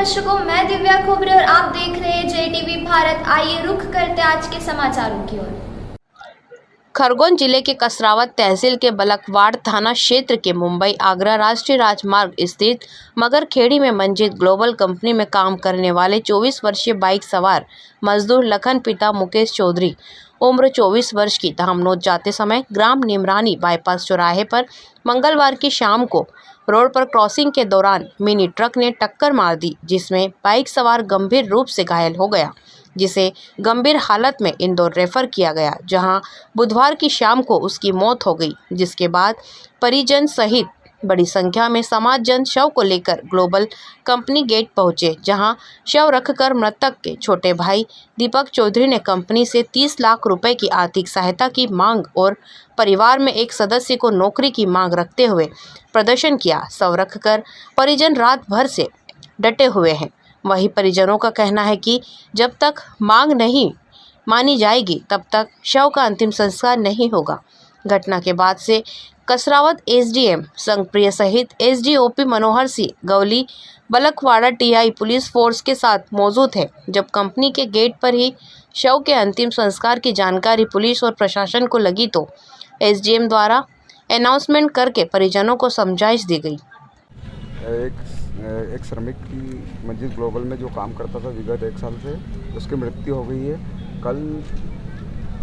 दर्शकों, मैं दिव्या खोबरे और आप देख रहे हैं JTV भारत। आइए रुख करते आज के समाचारों की ओर। खरगोन जिले के कसरावत तहसील के बलकवाड़ थाना क्षेत्र के मुंबई आगरा राष्ट्रीय राजमार्ग स्थित मगरखेड़ी में मंजित ग्लोबल कंपनी में काम करने वाले 24 वर्षीय बाइक सवार मजदूर लखन पिता मुकेश चौधरी उम्र 24 वर्ष की धामनोद जाते समय ग्राम निमरानी बाईपास चौराहे पर मंगलवार की शाम को रोड पर क्रॉसिंग के दौरान मिनी ट्रक ने टक्कर मार दी, जिसमें बाइक सवार गंभीर रूप से घायल हो गया, जिसे गंभीर हालत में इंदौर रेफर किया गया, जहां बुधवार की शाम को उसकी मौत हो गई। जिसके बाद परिजन सहित बड़ी संख्या में समाजजन शव को लेकर ग्लोबल कंपनी गेट पहुंचे, जहां शव रखकर मृतक के छोटे भाई दीपक चौधरी ने कंपनी से 30 लाख रुपए की आर्थिक सहायता की मांग और परिवार में एक सदस्य को नौकरी की मांग रखते हुए प्रदर्शन किया। शव रखकर परिजन रात भर से डटे हुए हैं। वहीं परिजनों का कहना है कि जब तक मांग नहीं मानी जाएगी तब तक शव का अंतिम संस्कार नहीं होगा। घटना के बाद से कसरावत SDM संघप्रिय सहित SDOP Manohar Singh Gawli Balkawada TI police force के साथ मौजूद है। जब कंपनी के गेट पर ही शव के अंतिम संस्कार की जानकारी पुलिस और प्रशासन को लगी तो SDM द्वारा अनाउंसमेंट करके परिजनों को समझाइश दी गई। एक श्रमिक की मंजिल ग्लोबल में जो काम करता था विगत 1 साल से, उसकी मृत्यु हो गई है। कल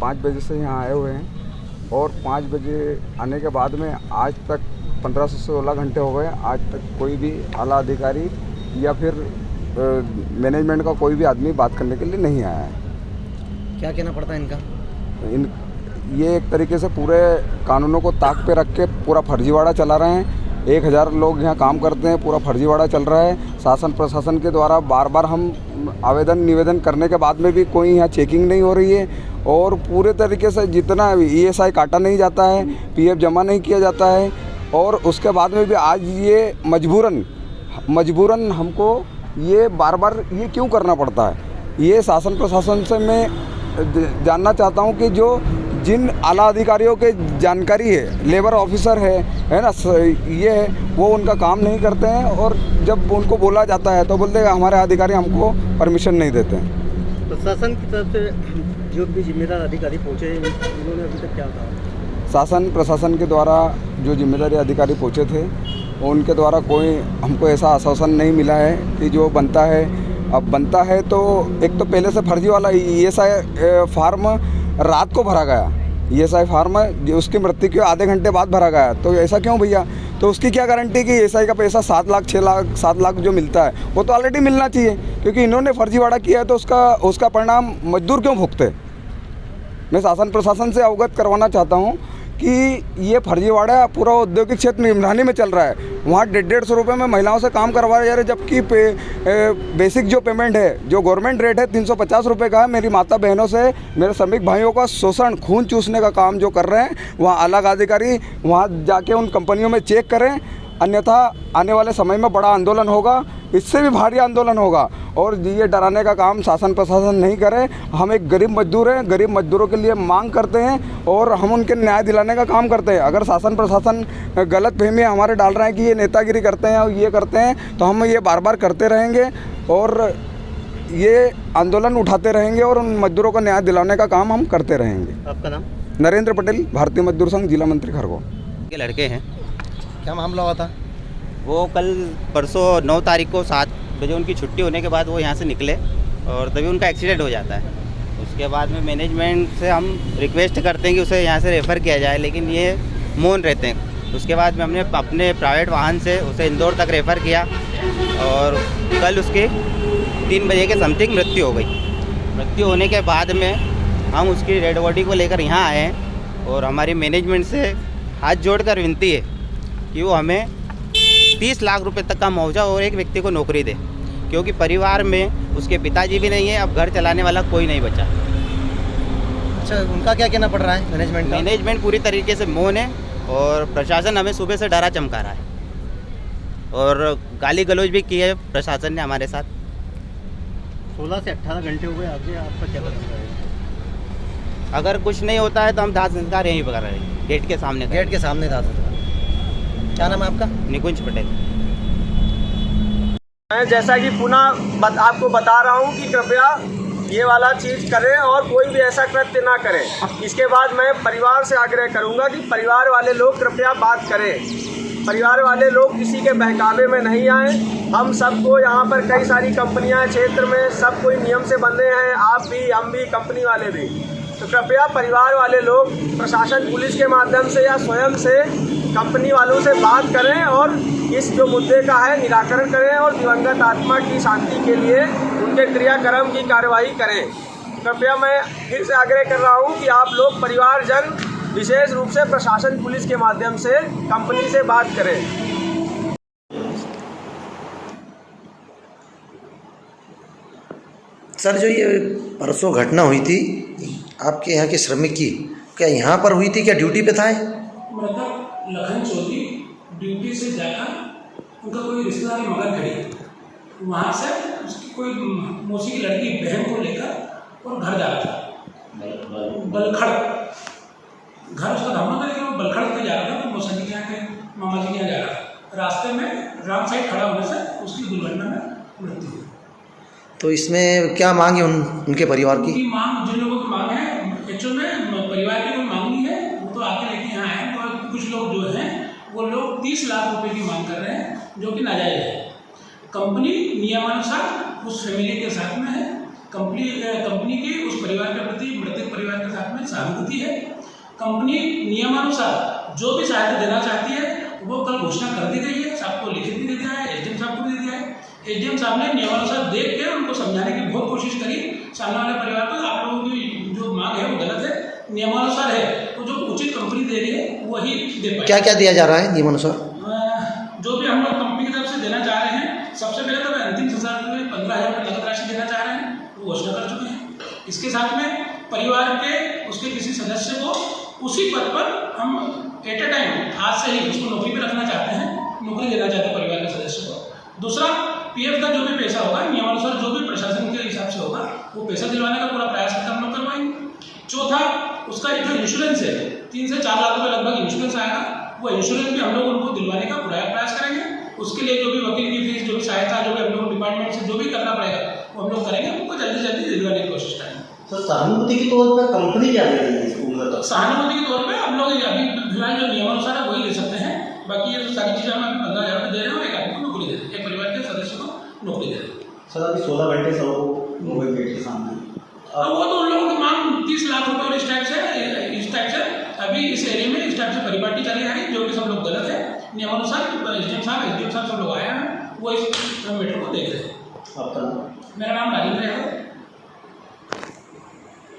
5 बजे से यहाँ आए हुए हैं और 5 बजे आने के बाद में आज तक 15 से 16 घंटे हो गए। आज तक कोई भी आला अधिकारी या फिर मैनेजमेंट का कोई भी आदमी बात करने के लिए नहीं आया है। क्या कहना पड़ता है इनका? ये एक तरीके से पूरे कानूनों को ताक पे रख के पूरा फर्जीवाड़ा चला रहे हैं। 1000 लोग यहाँ काम करते हैं, पूरा फर्जीवाड़ा चल रहा है। शासन प्रशासन के द्वारा बार बार हम आवेदन निवेदन करने के बाद में भी कोई यहाँ चेकिंग नहीं हो रही है और पूरे तरीके से जितना ESI काटा नहीं जाता है, PF जमा नहीं किया जाता है और उसके बाद में भी आज ये मजबूरन हमको ये बार बार ये क्यों करना पड़ता है। ये शासन प्रशासन से मैं जानना चाहता हूँ कि जो जिन आला अधिकारियों के जानकारी है, लेबर ऑफिसर है ना, ये है, वो उनका काम नहीं करते हैं और जब उनको बोला जाता है तो बोलते हैं हमारे अधिकारी हमको परमिशन नहीं देते हैं। प्रशासन की तरफ से जो भी जिम्मेदार अधिकारी पहुँचे, उन्होंने अभी तक क्या कहा? शासन प्रशासन के द्वारा जो जिम्मेदारी अधिकारी पहुँचे थे उनके द्वारा कोई हमको ऐसा आश्वासन नहीं मिला है कि जो बनता है। अब बनता है तो एक तो पहले से फर्जी वाला ESI फार्म रात को भरा गया, ESI फार्म उसकी मृत्यु के आधे घंटे बाद भरा गया। तो ऐसा क्यों भैया? तो उसकी क्या गारंटी कि ESI का पैसा 7 लाख 6 लाख 7 लाख जो मिलता है वो तो ऑलरेडी मिलना चाहिए, क्योंकि इन्होंने फर्जीवाड़ा किया है तो उसका परिणाम मजदूर क्यों भुगते? मैं शासन प्रशासन से अवगत करवाना चाहता हूँ कि ये फर्जीवाड़ा पूरा औद्योगिक क्षेत्र निमरानी में चल रहा है। वहाँ 150 रुपये में महिलाओं से काम करवाया जा रहा है, जबकि बेसिक जो पेमेंट है, जो गवर्नमेंट रेट है 350 रुपये का है। मेरी माता बहनों से, मेरे श्रमिक भाइयों का शोषण, खून चूसने का काम जो कर रहे हैं, वहाँ अलग अधिकारी वहाँ जाके उन कंपनियों में चेक करें, अन्यथा आने वाले समय में बड़ा आंदोलन होगा, इससे भी भारी आंदोलन होगा। और ये डराने का काम शासन प्रशासन नहीं करे। हम एक गरीब मजदूर हैं, गरीब मजदूरों के लिए मांग करते हैं और हम उनके न्याय दिलाने का काम करते हैं। अगर शासन प्रशासन गलत फहमी हमारे डाल रहे हैं कि ये नेतागिरी करते हैं और ये करते हैं, तो हम ये बार बार करते रहेंगे और ये आंदोलन उठाते रहेंगे और उन मजदूरों को न्याय दिलाने का काम हम करते रहेंगे। आपका नाम? नरेंद्र पटेल, भारतीय मजदूर संघ, जिला मंत्री खरगोन। के लड़के हैं। क्या मामला हुआ था? वो कल परसों 9 तारीख को 7 बजे उनकी छुट्टी होने के बाद वो यहाँ से निकले और तभी उनका एक्सीडेंट हो जाता है। उसके बाद में मैनेजमेंट से हम रिक्वेस्ट करते हैं कि उसे यहाँ से रेफ़र किया जाए, लेकिन ये मौन रहते हैं। उसके बाद में हमने अपने प्राइवेट वाहन से उसे इंदौर तक रेफ़र किया और कल उसकी 3 बजे के समथिंग मृत्यु हो गई। मृत्यु होने के बाद में हम उसकी डेड बॉडी को लेकर यहाँ आए हैं और हमारी मैनेजमेंट से हाथ जोड़कर विनती है कि वो हमें 30 लाख रुपए तक का मुआवजा और एक व्यक्ति को नौकरी दे, क्योंकि परिवार में उसके पिताजी भी नहीं है, अब घर चलाने वाला कोई नहीं बचा। अच्छा, उनका क्या कहना पड़ रहा है मैनेजमेंट का? मैनेजमेंट पूरी तरीके से मौन है और प्रशासन हमें सुबह से डरा चमका रहा है और गाली गलौज भी की है प्रशासन ने हमारे साथ। 16 से 18 घंटे हो गए, आगे आपका क्या लगता है? अगर कुछ नहीं होता है तो हम दाह संस्कार यहीं पर कर रहे हैं, गेट के सामने। गेट के सामने था। क्या नाम है आपका? निकुंज पटेल। मैं जैसा कि पुनः आपको बता रहा हूं कि कृपया ये वाला चीज़ करें और कोई भी ऐसा कृत्य ना करें। इसके बाद मैं परिवार से आग्रह करूंगा कि परिवार वाले लोग कृपया बात करें, परिवार वाले लोग किसी के बहकावे में नहीं आए। हम सबको यहाँ पर कई सारी कंपनियाँ क्षेत्र में सब कोई नियम से बंधे हैं, आप भी, हम भी, कंपनी वाले भी। तो कृपया परिवार वाले लोग प्रशासन पुलिस के माध्यम से या स्वयं से कंपनी वालों से बात करें और इस जो मुद्दे का है निराकरण करें और दिवंगत आत्मा की शांति के लिए उनके क्रियाक्रम की कार्रवाई करें। कृपया मैं फिर से आग्रह कर रहा हूँ कि आप लोग परिवारजन विशेष रूप से प्रशासन पुलिस के माध्यम से कंपनी से बात करें। सर, जो ये परसों घटना हुई थी आपके यहाँ के श्रमिक की, क्या यहाँ पर हुई थी, क्या ड्यूटी पे था? मतलब लखन चौधरी ड्यूटी से जाकर उनका कोई रिश्तेदार मगरखेड़ी, वहाँ से उसकी कोई मौसी की लड़की बहन को लेकर और घर जा रहा था बलखड़। घर उसका धामा था लेकिन वो बलखड़ पे जा रहा था, तो मौसा जी के यहाँ के मामा जी के यहाँ जा रहा था। रास्ते में रॉन्ग साइड खड़ा होने से उसकी दुर्घटना में मृत्यु हुई। तो इसमें क्या मांग है उनके परिवार की? उनकी मांग, जिन लोगों की मांग है एक्चुअल में परिवार की कोई मांग नहीं है, वो तो आके लेके यहाँ आए। तो कुछ लोग जो हैं वो लोग 30 लाख रुपए की मांग कर रहे हैं, जो कि नाजायज़ है। कंपनी नियमानुसार उस फैमिली के साथ में है, कंपनी की उस परिवार के प्रति, मृतक परिवार के साथ में सहानुभूति है। कंपनी नियमानुसार जो भी सहायता देना चाहती है वो कल घोषणा कर दी गई है, सबको लिखित भी दे दिया है, एसडीएम साहब को भी दे दिया है। एसडीएम साहब ने नियमानुसार देख के उनको समझाने की बहुत कोशिश करी सामने वाले परिवार को, आप लोगों की जो मांग है वो गलत है, नियमानुसार है, तो जो उचित कंपनी दे रही है वही दे पाए। क्या क्या दिया जा रहा है नियमानुसार? जो भी हम लोग कंपनी की तरफ से देना चाह रहे हैं, सबसे पहले तो अंतिम 15,000 रुपये नगद राशि देना चाह रहे हैं, वो घोषणा कर चुके हैं। इसके साथ में परिवार के उसके किसी सदस्य को उसी पद पर हम एट ए टाइम आज से ही उसको नौकरी पर रखना चाहते हैं, नौकरी देना चाहते हैं परिवार के सदस्य को। दूसरा, पीएफ का जो भी पैसा होगा नियमानुसार जो भी प्रशासन के हिसाब से होगा वो पैसा दिलवाने का पूरा प्रयास करके हम लोग करवाएंगे। चौथा, उसका जो इंश्योरेंस है 3 से 4 लाख रुपये लगभग इंश्योरेंस आएगा, वो इंश्योरेंस भी हम लोग उनको दिलवाने का पूरा प्रयास करेंगे। उसके लिए जो भी वकील की फीस, जो भी सहायता, जो भी हम लोग डिपार्टमेंट से जो भी करना पड़ेगा वो हम लोग करेंगे, उनको जल्दी से जल्दी दिलवाने की कोशिश करेंगे। सर, सहानुभूति के तौर पर कंपनी क्या दे रही है इसको? सहानुभूति के तौर पर हम लोग अभी फिलहाल जो नियमानुसार है वही ले सकते हैं। बाकी ये सारी चीज़ें हम 15,000 रुपये दे रहे हैं और एक आदमी को नौकरी दे रहे हैं, एक परिवार के सदस्य को नौकरी दे रहे हैं। सर, अभी 16 घंटे सबको मोबाइल गेट के सामने, अब वो तो उन लोगों की मांग 30 लाख रुपये और इस टाइप से अभी इस एरिया में इस टाइप से परिपाटी चली आ रही, जो कि सब लोग गलत है। नियमानुसार एसडीएम साहब सब लोग आए हैं, वो इस मैटर को देख रहे हैं। आपका नाम? मेरा नाम राजेंद्र है।